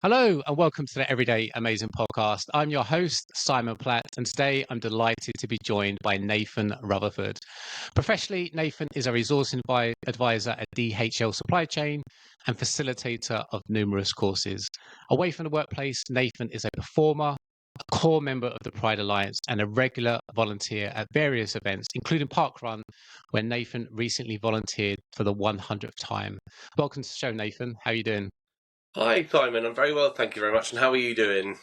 Hello and welcome to the Everyday Amazing podcast. I'm your host, Simon Platt, and today I'm delighted to be joined by Nathan Rutherford. Professionally, Nathan is a resource advisor at DHL Supply Chain and facilitator of numerous courses. Away from the workplace, Nathan is a performer, a core member of the Pride Alliance, and a regular volunteer at various events, including Parkrun, where Nathan recently volunteered for the 100th time. Welcome to the show, Nathan. How are you doing? Hi, Simon. I'm very well, thank you very much. And how are you doing?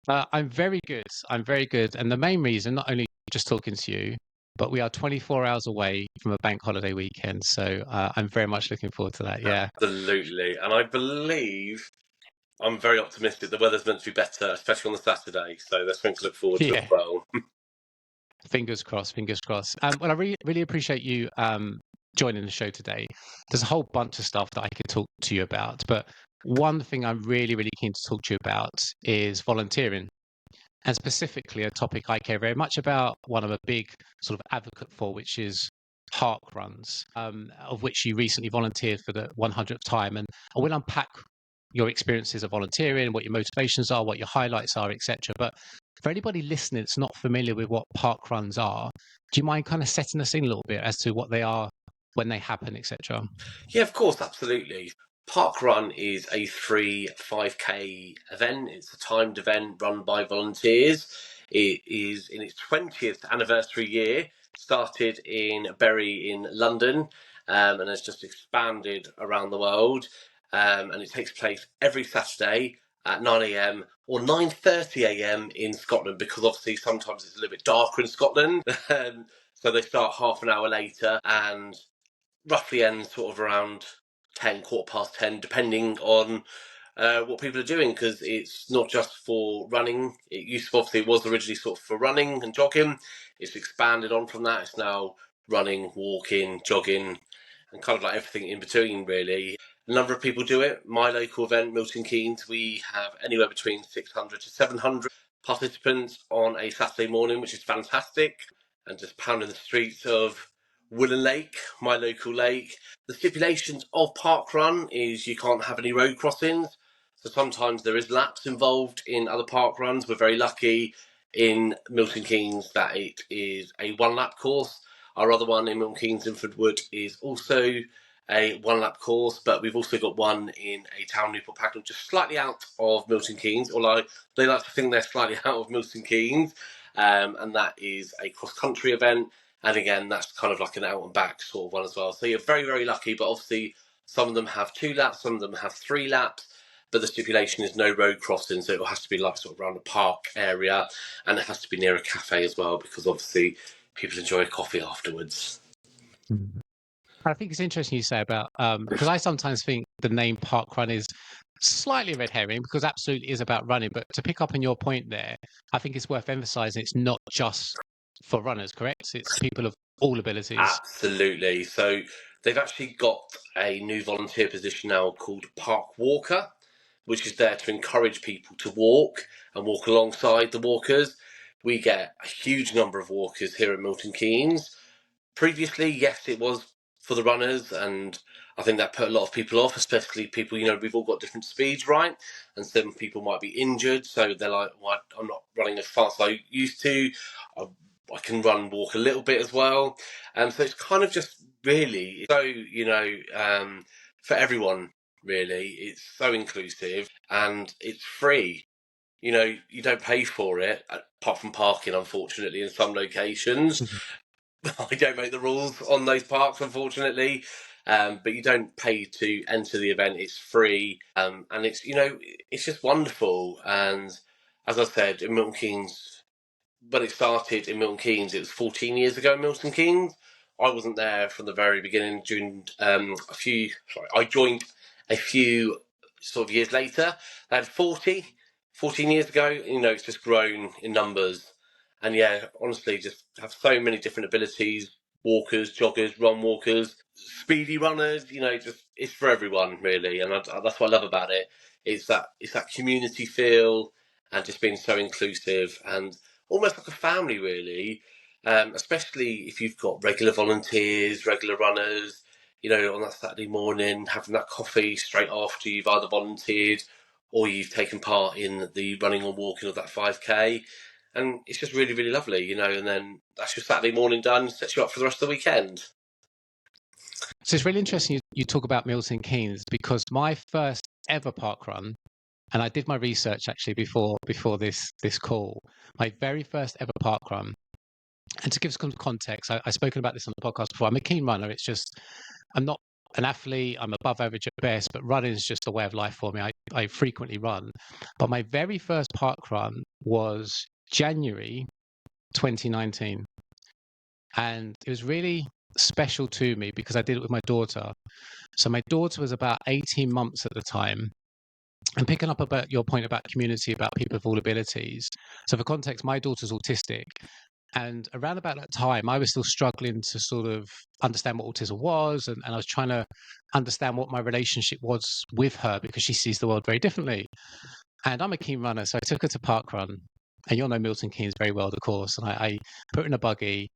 I'm very good. I'm very good. And the main reason, not only just talking to you, but we are 24 hours away from a bank holiday weekend. So I'm very much looking forward to that. Yeah. Absolutely. And I believe I'm very optimistic the weather's meant to be better, especially on the Saturday. So there's something to look forward to as Yeah. well. Fingers crossed. Fingers crossed. Well, I really appreciate you joining the show today. There's a whole bunch of stuff that I could talk to you about. But one thing I'm really keen to talk to you about is volunteering. And specifically, a topic I care very much about, one I'm a big sort of advocate for, which is Parkruns, of which you recently volunteered for the 100th time. And I will unpack your experiences of volunteering, what your motivations are, what your highlights are, etc. But for anybody listening that's not familiar with what Parkruns are, do you mind kind of setting us in a little bit as to what they are, when they happen, etc.? Yeah, of course, absolutely. Parkrun is a free 5K event. It's a timed event run by volunteers. It is in its 20th anniversary year. Started in Bury in London and has just expanded around the world. And it takes place every Saturday at 9 a.m. or 9:30 a.m. in Scotland, because obviously sometimes it's a little bit darker in Scotland. So they start half an hour later and roughly ends sort of around 10, quarter past 10, depending on what people are doing, because it's not just for running. It used to, obviously, it was originally sort of for running and jogging. It's expanded on from that. It's now running, walking, jogging, and kind of like everything in between, really. A number of people do it. My local event, Milton Keynes, we have anywhere between 600 to 700 participants on a Saturday morning, which is fantastic, and just pounding the streets of Willen Lake, my local lake. The stipulations of Parkrun is you can't have any road crossings. So sometimes there is laps involved in other parkruns. We're very lucky in Milton Keynes that it is a one lap course. Our other one in Milton Keynes, Inford Wood, is also a one lap course, but we've also got one in a town, Newport Pagnell, just slightly out of Milton Keynes, although they like to think they're slightly out of Milton Keynes, and that is a cross country event. And again, that's kind of like an out and back sort of one as well. So you're very lucky, but obviously some of them have 2 laps, some of them have 3 laps, but the stipulation is no road crossing, so it has to be like sort of around a park area, and it has to be near a cafe as well, because obviously people enjoy a coffee afterwards. I think it's interesting you say about because I sometimes think the name Parkrun is slightly red herring because absolutely is about running. But to pick up on your point there, I think it's worth emphasizing it's not just for runners, correct? It's people of all abilities. Absolutely. So they've actually got a new volunteer position now called Park Walker, which is there to encourage people to walk and walk alongside the walkers. We get a huge number of walkers here at Milton Keynes. Previously, yes, it was for the runners, and I think that put a lot of people off, especially people, we've all got different speeds, right? And some people might be injured, so they're like, well, I'm not running as fast as I used to. I can walk a little bit as well. So it's kind of just really, so, for everyone, really. It's so inclusive and it's free. You don't pay for it, apart from parking, unfortunately, in some locations. I don't make the rules on those parks, unfortunately. But you don't pay to enter the event. It's free. And it's just wonderful. And as I said, in Milton Keynes, when it started in Milton Keynes, it was 14 years ago in Milton Keynes. I wasn't there from the very beginning. I joined a few sort of years later. They had 14 years ago. It's just grown in numbers. And yeah, honestly, just have so many different abilities: walkers, joggers, run walkers, speedy runners. Just it's for everyone really, and that's what I love about it. It's that community feel, and just being so inclusive and almost like a family, really. Especially if you've got regular volunteers, regular runners. On that Saturday morning, having that coffee straight after you've either volunteered or you've taken part in the running or walking of that 5K. And it's just really, really lovely, and then that's your Saturday morning done, sets you up for the rest of the weekend. So it's really interesting you talk about Milton Keynes, because my first ever park run, and I did my research actually before this call, my very first ever park run. And to give some context, I've spoken about this on the podcast before. I'm a keen runner. It's just, I'm not an athlete. I'm above average at best, but running is just a way of life for me. I frequently run. But my very first park run was January 2019. And it was really special to me because I did it with my daughter. So my daughter was about 18 months at the time. And picking up about your point about community, about people with all abilities. So for context, my daughter's autistic. And around about that time, I was still struggling to sort of understand what autism was. And I was trying to understand what my relationship was with her, because she sees the world very differently. And I'm a keen runner. So I took her to Parkrun. And you'll know Milton Keynes very well, of course. And I put her in a buggy.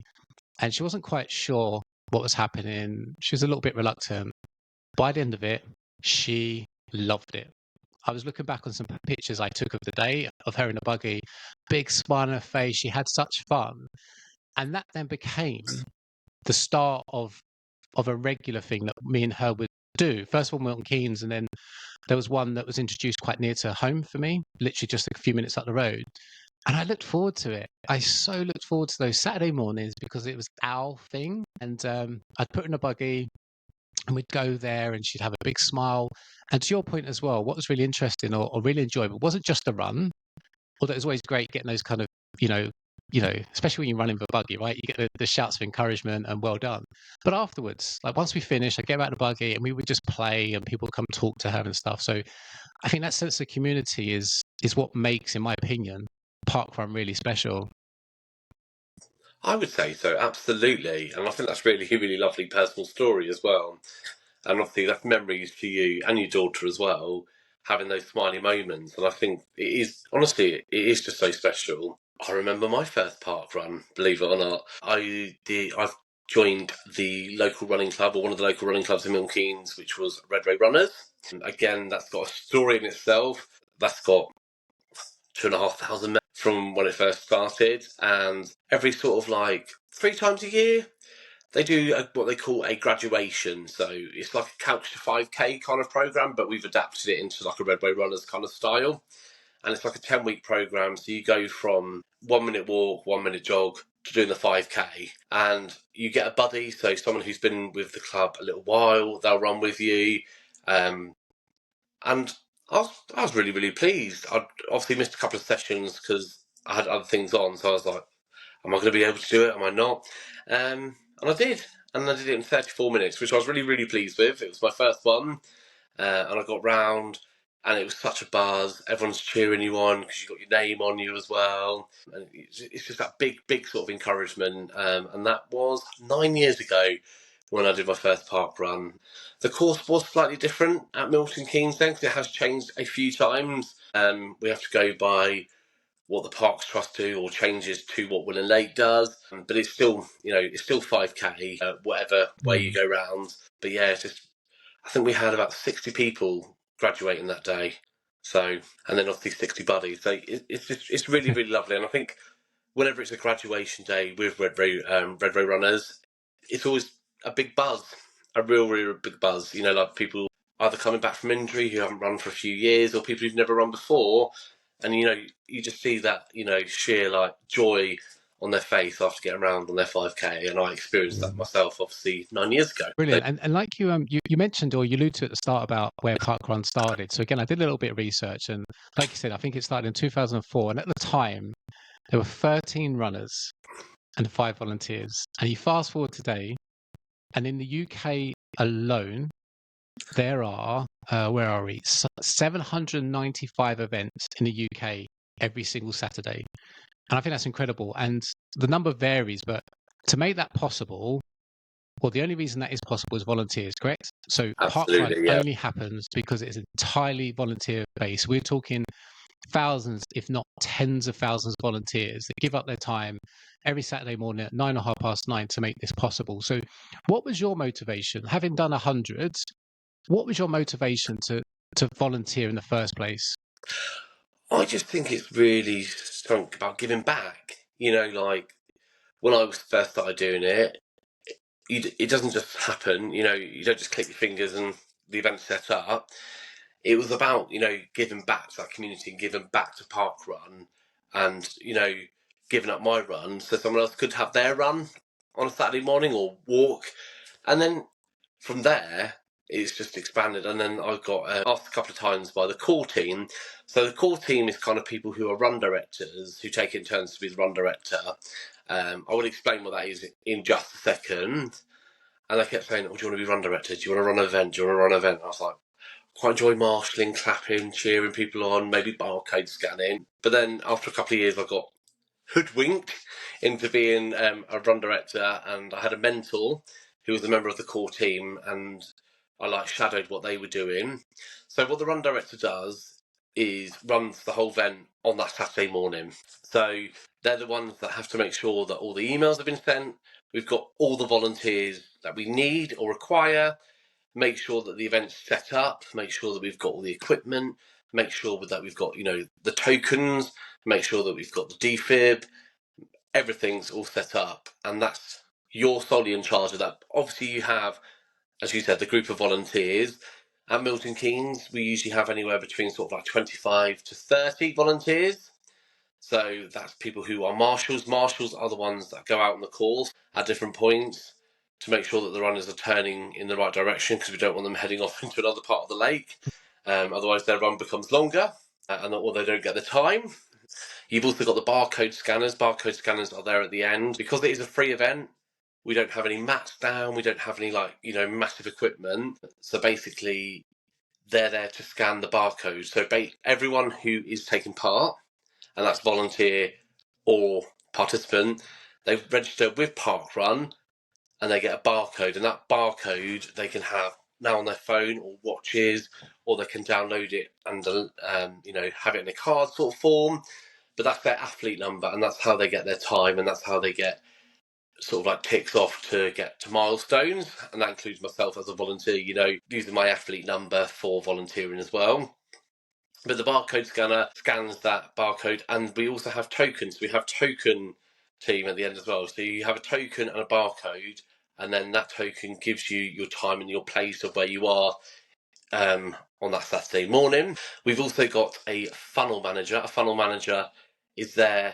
And she wasn't quite sure what was happening. She was a little bit reluctant. By the end of it, she loved it. I was looking back on some pictures I took of the day of her in a buggy, big smile on her face. She had such fun. And that then became the start of a regular thing that me and her would do. First of all, Milton Keynes, and then there was one that was introduced quite near to home for me, literally just a few minutes up the road. And I looked forward to it. I so looked forward to those Saturday mornings because it was our thing. And I'd put her in a buggy and we'd go there and she'd have a big smile. And to your point as well, what was really interesting or really enjoyable wasn't just the run, although it was always great getting those kind of, especially when you're running with a buggy, right? You get the shouts of encouragement and well done. But afterwards, like once we finished, I'd get out of the buggy and we would just play and people would come talk to her and stuff. So I think that sense of community is what makes, in my opinion, Parkrun really special. I would say so, absolutely. And I think that's really, really lovely personal story as well. And obviously that's memories for you and your daughter as well, having those smiley moments. And I think it is, honestly, it is just so special. I remember my first park run, believe it or not. I've joined the local running club, or one of the local running clubs in Milton Keynes, which was Redway Runners. And again, that's got a story in itself. That's got 2,500 from when it first started, and every sort of like 3 times a year they do what they call a graduation. So it's like a couch to 5K kind of program, but we've adapted it into like a Redway Runners kind of style. And it's like a 10-week program. So you go from 1 minute walk, 1 minute jog to doing the 5K, and you get a buddy. So someone who's been with the club a little while, they'll run with you. And I was really, really pleased. I'd obviously missed a couple of sessions because I had other things on. So I was like, am I going to be able to do it? Am I not? And I did. And I did it in 34 minutes, which I was really, really pleased with. It was my first one. And I got round, and it was such a buzz. Everyone's cheering you on because you got your name on you as well. And it's just that big, big sort of encouragement. And that was 9 years ago when I did my first park run. The course was slightly different at Milton Keynes then, because it has changed a few times. We have to go by what the Parks Trust do, or changes to what Will and Lake does. But it's still, it's still 5K, whatever way you go round. But yeah, it's just, I think we had about 60 people graduating that day. So, and then obviously 60 buddies. So it's really, really lovely. And I think whenever it's a graduation day with Redway Runners, it's always a big buzz, a real, real big buzz. Like people either coming back from injury who haven't run for a few years, or people who've never run before. And, you just see that, sheer like joy on their face after getting around on their 5K. And I experienced that myself, obviously, 9 years ago. Brilliant. And like you mentioned, or you alluded to at the start about where Parkrun started. So again, I did a little bit of research, and like you said, I think it started in 2004. And at the time, there were 13 runners and 5 volunteers. And you fast forward today, and in the UK alone, there are, where are we? 795 events in the UK every single Saturday. And I think that's incredible. And the number varies, but to make that possible, well, the only reason that is possible is volunteers, correct? So Parkrun only happens because it's entirely volunteer based. We're talking thousands, if not tens of thousands of volunteers that give up their time every Saturday morning at 9 or 9:30 to make this possible. So what was your motivation? Having done 100, what was your motivation to volunteer in the first place? I just think it's really something about giving back. Like when I first started doing it, it doesn't just happen. You don't just click your fingers and the event's set up. It was about giving back to that community and giving back to Parkrun, and giving up my run so someone else could have their run on a Saturday morning or walk, and then from there it's just expanded. And then I got asked a couple of times by the core team. So the core team is kind of people who are run directors who take it in turns to be the run director. I will explain what that is in just a second. And they kept saying, "Oh, do you want to be run director? Do you want to run an event? Do you want to run an event?" I was like, quite enjoy marshalling, clapping, cheering people on, maybe barcode scanning. But then after a couple of years, I got hoodwinked into being a run director, and I had a mentor who was a member of the core team, and I shadowed what they were doing. So what the run director does is runs the whole event on that Saturday morning. So they're the ones that have to make sure that all the emails have been sent. We've got all the volunteers that we need or require. Make sure that the event's set up, make sure that we've got all the equipment, make sure that we've got, the tokens, make sure that we've got the defib, everything's all set up, and that's you're solely in charge of that. Obviously you have, as you said, the group of volunteers. At Milton Keynes, we usually have anywhere between sort of 25 to 30 volunteers. So that's people who are marshals. Marshals are the ones that go out on the calls at different points to make sure that the runners are turning in the right direction, because we don't want them heading off into another part of the lake. Otherwise their run becomes longer or they don't get the time. You've also got the barcode scanners. Barcode scanners are there at the end. Because it is a free event, we don't have any mats down, we don't have any massive equipment. So basically they're there to scan the barcode. So everyone who is taking part, and that's volunteer or participant, they register with Parkrun and they get a barcode, and that barcode they can have now on their phone or watches, or they can download it and have it in a card sort of form. But that's their athlete number, and that's how they get their time, and that's how they get sort of ticks off to get to milestones. And that includes myself as a volunteer, using my athlete number for volunteering as well. But the barcode scanner scans that barcode, and we also have tokens. We have token team at the end as well. So you have a token and a barcode, and then that token gives you your time and your place of where you are on that Saturday morning. We've also got a funnel manager. A funnel manager is there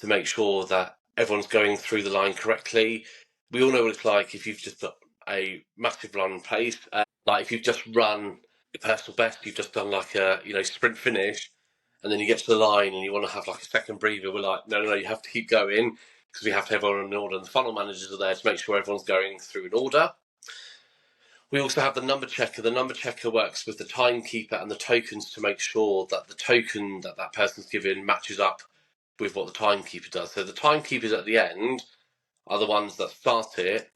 to make sure that everyone's going through the line correctly. We all know what it's like if you've just got a massive run pace. If you've just run your personal best, you've just done a sprint finish, and then you get to the line and you want to have a second breather. We're like, no, you have to keep going, because we have to have everyone in order. And the funnel managers are there to make sure everyone's going through in order. We also have the number checker. The number checker works with the timekeeper and the tokens to make sure that the token that person's given matches up with what the timekeeper does. So the timekeepers at the end are the ones that start it,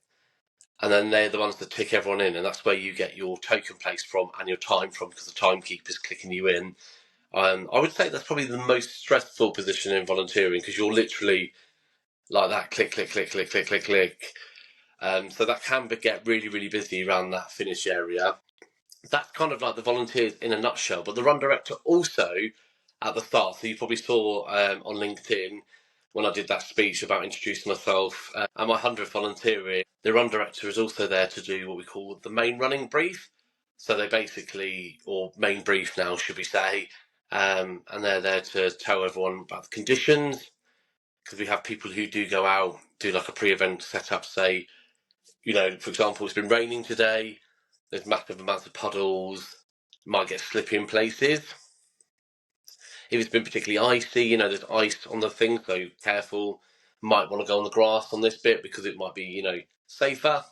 and then they're the ones that tick everyone in, and that's where you get your token place from and your time from, because the timekeeper's clicking you in. I would say that's probably the most stressful position in volunteering, because you're literally like that, click, click, click, click, click, click, click. So that can get really, really busy around that finish area. That's kind of like the volunteers in a nutshell. But the run director also, at the start, so you probably saw on LinkedIn when I did that speech about introducing myself and my 100th volunteering, the run director is also there to do what we call the main running brief. So they basically, or main brief now, should we say, and they're there to tell everyone about the conditions, because we have people who do go out, do a pre-event setup, say, for example, it's been raining today, there's massive amounts of puddles, might get slippy in places. If it's been particularly icy, there's ice on the thing, so careful. Might want to go on the grass on this bit because it might be, safer.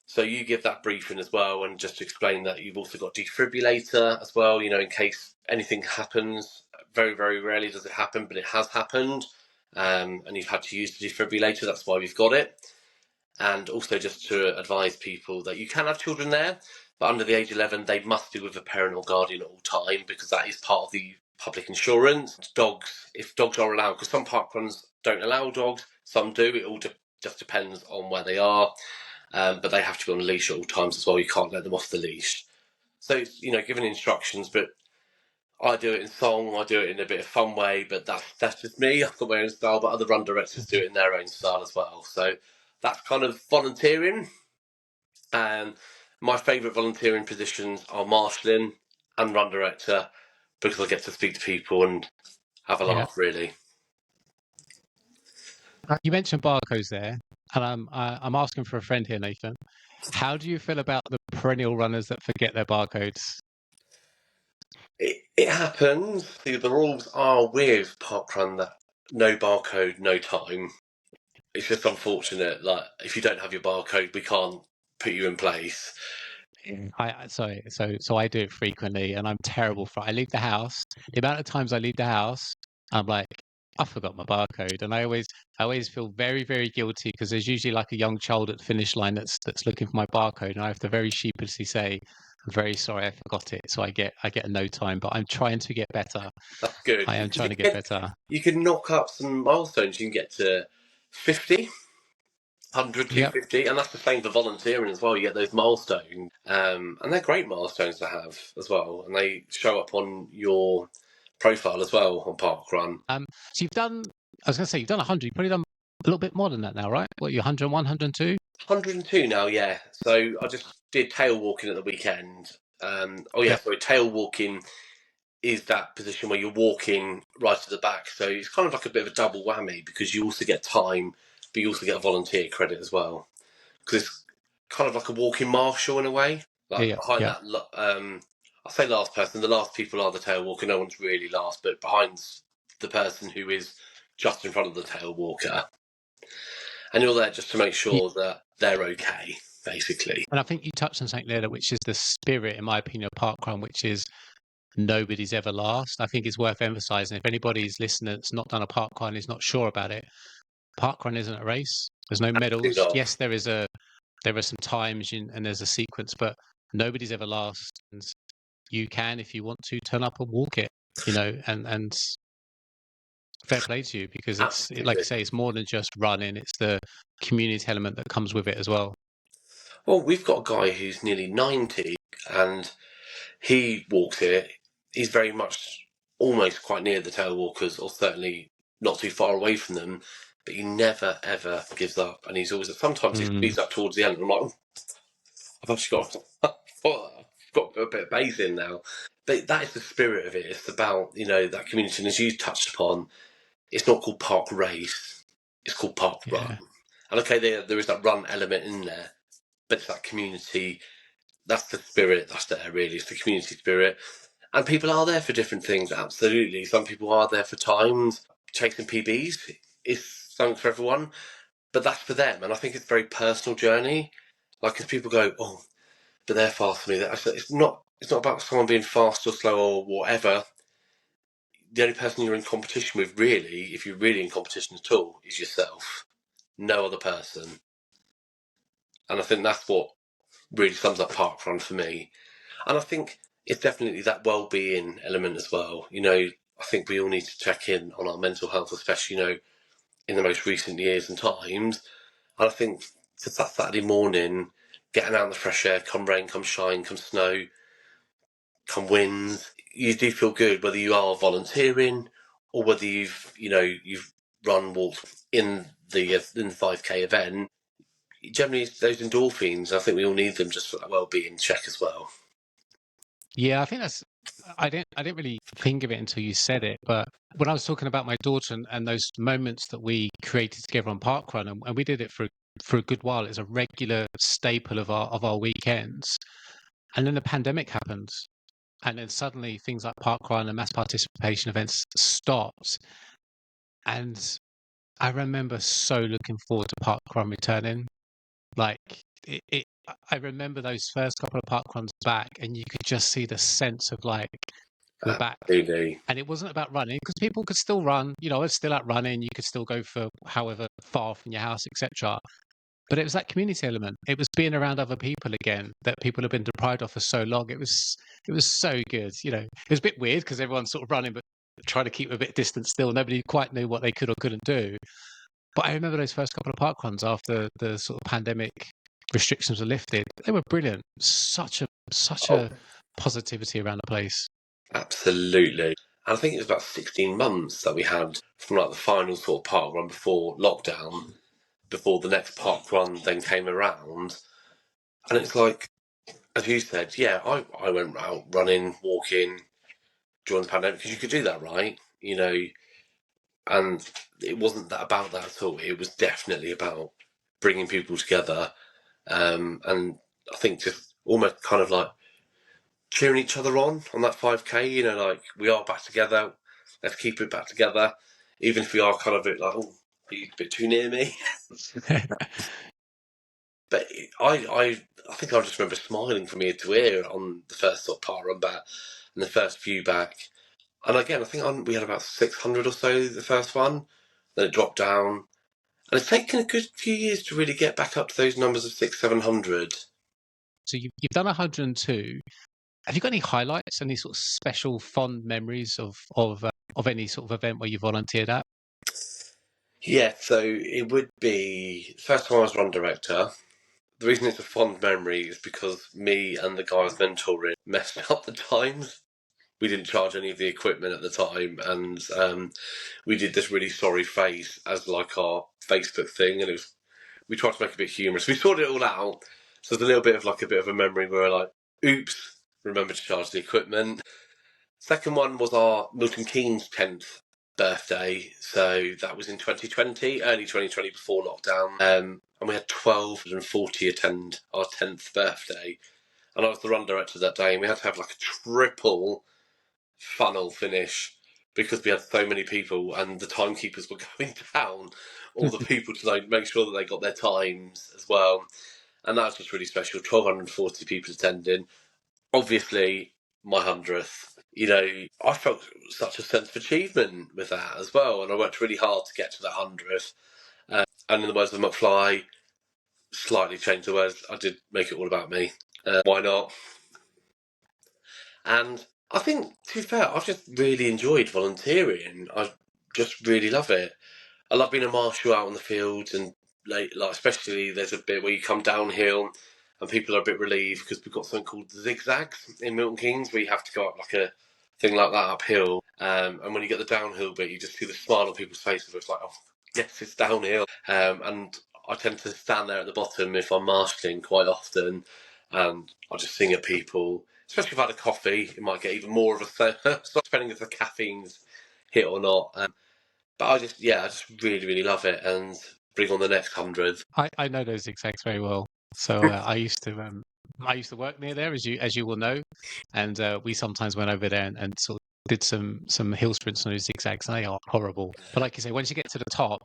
So you give that briefing as well, and just to explain that you've also got defibrillator as well, in case anything happens. Very, very rarely does it happen, but it has happened. And you've had to use the defibrillator, that's why we've got it. And also just to advise people that you can have children there, but under the age of 11, they must be with a parent or guardian at all time, because that is part of the public insurance. Dogs, if dogs are allowed, because some parkruns don't allow dogs, some do, it all just depends on where they are, but they have to be on a leash at all times as well. You can't let them off the leash. So, given instructions, but I do it in song, I do it in a bit of fun way, but that's just me. I've got my own style, but other run directors do it in their own style as well. So that's kind of volunteering. And my favourite volunteering positions are marshalling and run director, because I get to speak to people and have a laugh, really. You mentioned barcodes there, and I'm asking for a friend here, Nathan. How do you feel about the perennial runners that forget their barcodes? It happens. The rules are with Parkrun that no barcode, no time. It's just unfortunate. Like, if you don't have your barcode, we can't put you in place. So I do it frequently, and I'm terrible for it. I leave the house. The amount of times I leave the house, I'm like, I forgot my barcode, and I always feel very, very guilty because there's usually like a young child at the finish line that's looking for my barcode, and I have to very sheepishly say, "I'm very sorry, I forgot it." So I get a no time, but I'm trying to get better. That's good. I am trying to get better. You can knock up some milestones. You can get to 50, 100, Yep. 250, and that's the same for volunteering as well. You get those milestones, and they're great milestones to have as well, and they show up on your profile as well on Parkrun. So you've done. I was going to say you've done 100. You've probably done a little bit more than that now, right? What, you're 101, 102? 102 now, yeah. So I just did tail walking at the weekend. Yep. So tail walking is that position where you're walking right at the back. So it's kind of like a bit of a double whammy, because you also get time, but you also get a volunteer credit as well. Because it's kind of like a walking marshal in a way. Like, Yeah. behind Yeah. that, I say last person, the last people are the tail walker. No one's really last, but behind the person who is just in front of the tail walker. And you're there just to make Yeah. sure that they're okay, basically. And I think you touched on something there, which is the spirit, in my opinion, of Parkrun, which is nobody's ever last. I think it's worth emphasizing. If anybody's listening that's not done a Parkrun, is not sure about it, Parkrun isn't a race. There's no Absolutely medals. not. Yes, there are some times and there's a sequence, but nobody's ever last. And you can, if you want to, turn up and walk it, and fair play to you, because like you Absolutely. say, it's more than just running. It's the community element that comes with it as well. Well, we've got a guy who's nearly 90, and he walks it. He's very much almost quite near the tail walkers, or certainly not too far away from them, but he never ever gives up. And he's always, sometimes he speeds up towards the end, and I'm like, oh, I've actually got a bit of bass in now. But that is the spirit of it. It's about, that community. And as you touched upon, it's not called Park Race, it's called Park Run. Yeah. And okay, there is that run element in there, but it's that community. That's the spirit that's there, really. It's the community spirit. And people are there for different things, absolutely. Some people are there for times. Chasing PBs is something for everyone, but that's for them. And I think it's a very personal journey. Like, as people go, oh, but they're fast for me. It's not about someone being fast or slow or whatever. The only person you're in competition with, really, if you're really in competition at all, is yourself. No other person. And I think that's what really sums up Parkrun for me. And I think it's definitely that well-being element as well. I think we all need to check in on our mental health, especially, in the most recent years and times. And I think it's that Saturday morning, getting out in the fresh air, come rain, come shine, come snow, come winds, you do feel good, whether you are volunteering or whether you've run, walked in the 5K event. Generally, those endorphins, I think we all need them just for that well-being check as well. Yeah, I think that's. I didn't really think of it until you said it, but when I was talking about my daughter and those moments that we created together on Parkrun, and we did it for a good while. It's a regular staple of our weekends. And then the pandemic happened, and then suddenly things like Parkrun and mass participation events stopped. And I remember so looking forward to Parkrun returning. Like I remember those first couple of Parkruns back, and you could just see the sense of like, we're back. Absolutely. And it wasn't about running, because people could still run. It's still out running. You could still go for however far from your house, etc. But it was that community element. It was being around other people again that people have been deprived of for so long. It was so good. It was a bit weird because everyone's sort of running, but trying to keep a bit distant still. Nobody quite knew what they could or couldn't do. But I remember those first couple of Parkruns after the sort of pandemic restrictions were lifted. They were brilliant. Such a positivity around the place. Absolutely. And I think it was about 16 months that we had from like the final sort of park run before lockdown, before the next park run then came around. And it's like, as you said, yeah, I went out running, walking during the pandemic because you could do that, right? You know, and it wasn't that about that at all. It was definitely about bringing people together. And I think just almost kind of like cheering each other on that 5K, you know, like we are back together. Let's keep it back together. Even if we are kind of a bit like, oh, are you a bit too near me? But I think I just remember smiling from ear to ear on the first sort of part run back and the first few back. And again, I think we had about 600 or so the first one. Then it dropped down. And it's taken a good few years to really get back up to those numbers of 600-700. So you've done 102. Have you got any highlights, any sort of special fond memories of any sort of event where you volunteered at? Yeah, so it would be the first time I was run director. The reason it's a fond memory is because me and the guy I was mentoring messed up the times. We didn't charge any of the equipment at the time, and we did this really sorry face as like our Facebook thing, and we tried to make it a bit humorous. We sorted it all out, so there's a little bit of like a bit of a memory where like, oops, remember to charge the equipment. Second one was our Milton Keynes 10th birthday, so that was in 2020, early 2020 before lockdown, and we had 1,240 attend our 10th birthday, and I was the run director that day, and we had to have like a triple funnel finish because we had so many people, and the timekeepers were going down all the people to like make sure that they got their times as well, and that was just really special. 1,240 people attending. Obviously, my 100th. You know, I felt such a sense of achievement with that as well, and I worked really hard to get to that 100th. And in the words of McFly, slightly changed the words. I did make it all about me. Why not? And I think, to be fair, I've just really enjoyed volunteering. I just really love it. I love being a marshal out on the fields, and like especially there's a bit where you come downhill and people are a bit relieved because we've got something called zigzags in Milton Keynes where you have to go up like a thing like that uphill. And when you get the downhill bit, you just see the smile on people's faces. It's like, oh, yes, it's downhill. And I tend to stand there at the bottom if I'm marshalling quite often, and I just sing at people. Especially if I've had a coffee, it might get even more of a depending if the caffeine's hit or not. But I just really, really love it, and bring on the next 100. I know those zigzags very well. So I used to work near there, as you will know, and we sometimes went over there and sort of did some hill sprints on those zigzags, and they are horrible. But like you say, once you get to the top,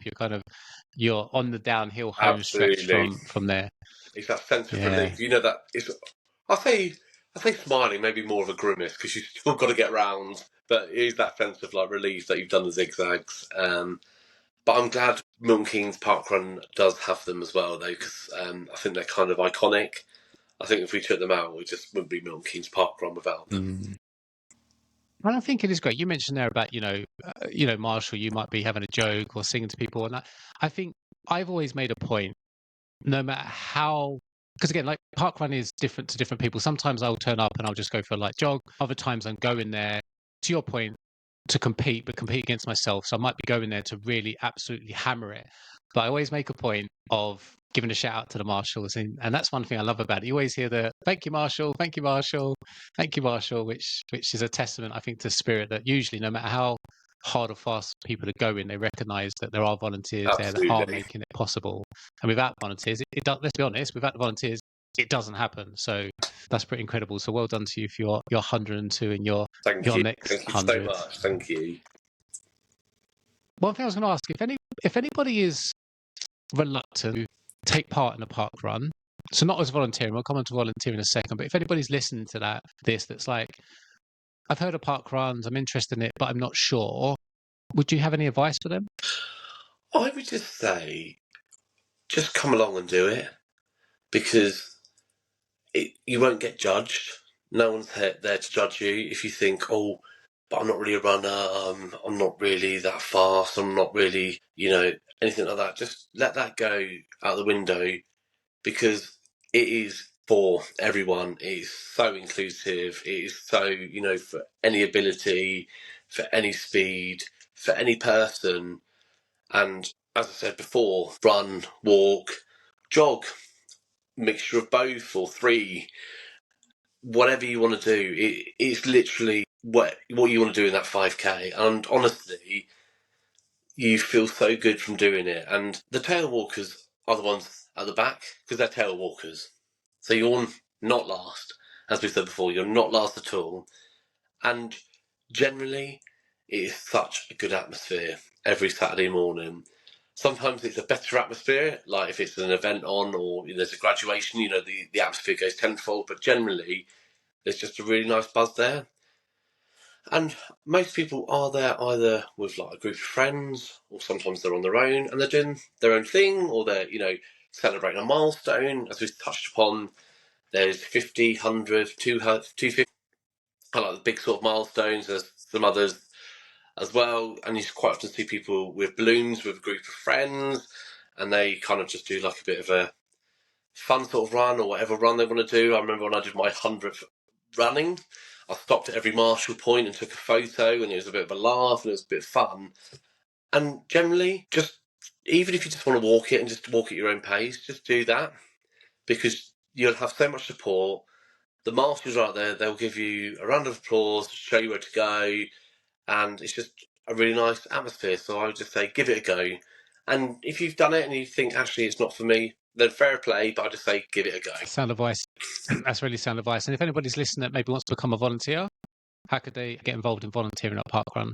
you're on the downhill home stretch Absolutely. from there. It's that sense of Yeah. relief. You know that it's. I say I say smiling, maybe more of a grimace because you've still got to get round. But it is that sense of like relief that you've done the zigzags. But I'm glad Milton Keynes Parkrun does have them as well, though, because I think they're kind of iconic. I think if we took them out, we just wouldn't be Milton Keynes Parkrun without them. Mm. And I think it is great. You mentioned there about Marshall, you might be having a joke or singing to people, and I think I've always made a point, no matter how, because again, like parkrun is different to different people. Sometimes I'll turn up and I'll just go for a light jog. Other times I'm going there, to your point, to compete, but compete against myself. So I might be going there to really absolutely hammer it. But I always make a point of giving a shout out to the marshals, and that's one thing I love about it. You always hear the "Thank you, Marshal, thank you, Marshal, thank you, Marshal," which is a testament, I think, to spirit that usually, no matter how hard or fast people are going, they recognise that there are volunteers there that are Absolutely. making it possible. And without volunteers, it does. Let's be honest, without the volunteers, it doesn't happen. So that's pretty incredible. So well done to you for your 102 and your Thank you. next Thank you so 100. much. Thank you. One thing I was going to ask, if anybody is reluctant to take part in a park run, so not as volunteering, we'll come on to volunteer in a second, but if anybody's listening to that's like, I've heard of park runs, I'm interested in it, but I'm not sure, would you have any advice for them? I would just say, just come along and do it because you won't get judged. No one's there to judge you if you think, oh, but I'm not really a runner. I'm not really that fast. I'm not really, anything like that. Just let that go out the window because it is for everyone. It is so inclusive. It is so, for any ability, for any speed, for any person. And as I said before, run, walk, jog, mixture of both or three, whatever you want to do. It's literally what you want to do in that 5K. And honestly, you feel so good from doing it. And the tail walkers are the ones at the back because they're tail walkers. So you're not last, as we said before, you're not last at all. And generally, it is such a good atmosphere every Saturday morning. Sometimes it's a better atmosphere, like if it's an event on or there's a graduation, the atmosphere goes tenfold, but generally there's just a really nice buzz there. And most people are there either with like a group of friends, or sometimes they're on their own and they're doing their own thing, or they're, celebrating a milestone. As we've touched upon, there's 50, 100, 250, I like the big sort of milestones. There's some others as well. And you quite often see people with balloons with a group of friends, and they kind of just do like a bit of a fun sort of run or whatever run they want to do. I remember when I did my 100th running, I stopped at every marshal point and took a photo, and it was a bit of a laugh and it was a bit of fun. And generally, just even if you just want to walk it and just walk at your own pace, just do that, because you'll have so much support. The marshals are out there, they'll give you a round of applause, show you where to go, and it's just a really nice atmosphere. So I would just say give it a go. And if you've done it and you think actually it's not for me, then fair play, but I just say give it a go. Sound advice. That's really sound advice. And if anybody's listening that maybe wants to become a volunteer, how could they get involved in volunteering at Parkrun?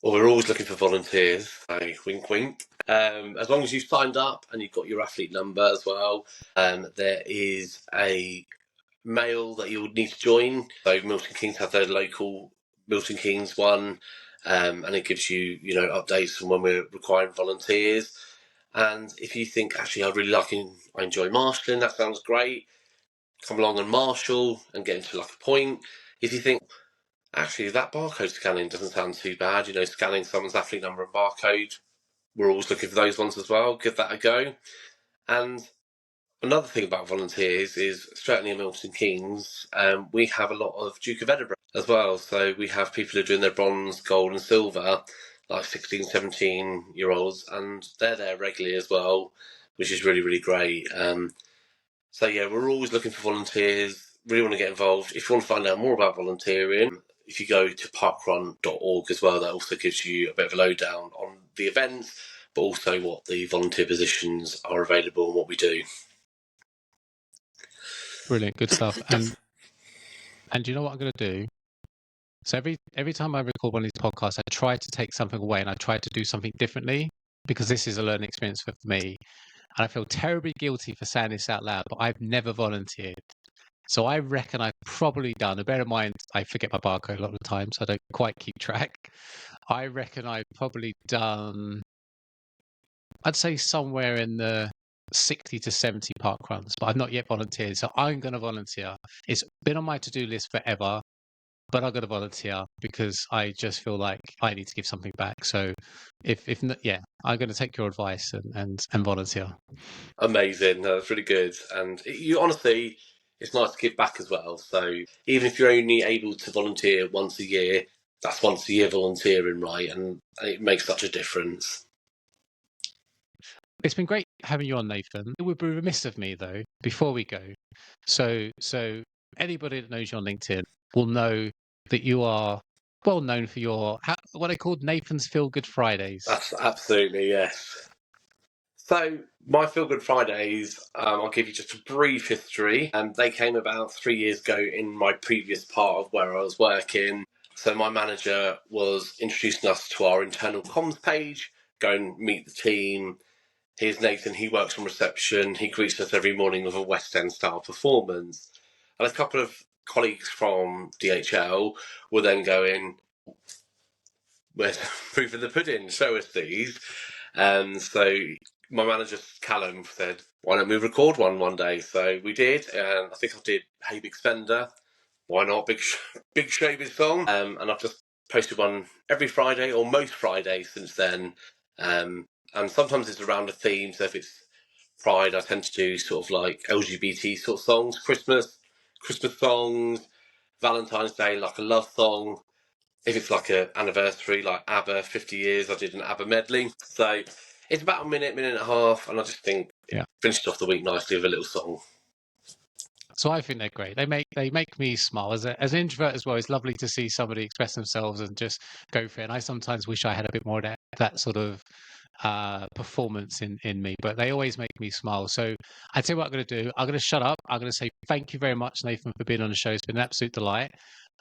Well, we're always looking for volunteers. So wink, wink. As long as you've signed up and you've got your athlete number as well, there is a mail that you would need to join. So Milton Keynes have their local Milton Keynes one, and it gives you, updates from when we're requiring volunteers. And if you think, actually, I enjoy marshalling, that sounds great, come along and marshal and get into like a point. If you think, actually, that barcode scanning doesn't sound too bad, scanning someone's athlete number and barcode, we're always looking for those ones as well. Give that a go. And another thing about volunteers is, certainly in Milton Keynes, we have a lot of Duke of Edinburgh as well. So we have people who are doing their bronze, gold and silver, like 16, 17-year-olds, and they're there regularly as well, which is really, really great. So yeah, we're always looking for volunteers. Really want to get involved. If you want to find out more about volunteering, if you go to parkrun.org as well, that also gives you a bit of a lowdown on the events, but also what the volunteer positions are available and what we do. Brilliant, good stuff. And you know what I'm going to do? So every time I record one of these podcasts, I try to take something away and I try to do something differently, because this is a learning experience for me. And I feel terribly guilty for saying this out loud, but I've never volunteered. So I reckon I've probably done, and bear in mind, I forget my barcode a lot of the time, so I don't quite keep track. I reckon I've probably done, I'd say somewhere in the 60 to 70 park runs, but I've not yet volunteered. So I'm going to volunteer. It's been on my to-do list forever, but I'm going to volunteer because I just feel like I need to give something back. So if yeah, I'm going to take your advice and volunteer. Amazing. That's really good. And you honestly, it's nice to give back as well. So even if you're only able to volunteer once a year, that's once a year volunteering, right? And it makes such a difference. It's been great having you on, Nathan. It would be remiss of me, though, before we go. So anybody that knows you on LinkedIn will know that you are well known for your what I called Nathan's Feel Good Fridays. That's absolutely, yes. So my Feel Good Fridays, I'll give you just a brief history. They came about 3 years ago in my previous part of where I was working. So my manager was introducing us to our internal comms page, go and meet the team. Here's Nathan, he works on reception. He greets us every morning with a West End style performance. And a couple of colleagues from DHL were then going, where's proof of the pudding? Show us these. And so my manager, Callum, said, why don't we record one day? So we did, and I think I did Hey Big Spender. Why not? Big Shaving song. And I've just posted one every Friday, or most Fridays since then. And sometimes it's around a theme. So if it's Pride, I tend to do sort of like LGBT sort of songs, Christmas songs, Valentine's Day, like a love song. If it's like an anniversary, like ABBA, 50 years, I did an ABBA medley. So it's about a minute and a half, and I just think finished off the week nicely with a little song. So I think they're great. They make me smile as an introvert as well. It's lovely to see somebody express themselves and just go for it. And I sometimes wish I had a bit more of that sort of performance in me, but they always make me smile. So I tell you what I'm going to do. I'm going to shut up. I'm going to say thank you very much, Nathan, for being on the show. It's been an absolute delight.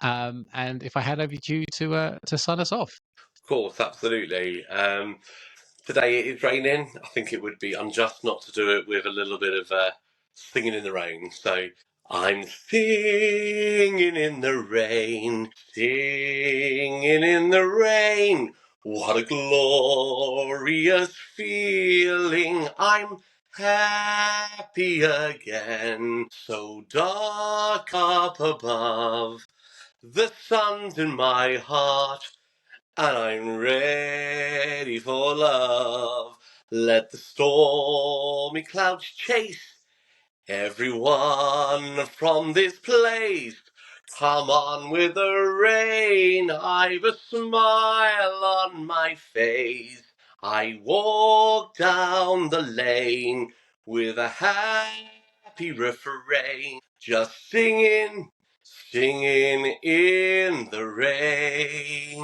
And if I hand over to you to sign us off. Of course, absolutely. Today it is raining. I think it would be unjust not to do it with a little bit of singing in the rain. So I'm singing in the rain, singing in the rain. What a glorious feeling. I'm happy again. So dark up above, the sun's in my heart, and I'm ready for love. Let the stormy clouds chase everyone from this place. Come on with the rain, I've a smile on my face. I walk down the lane with a happy refrain, just singing in the rain.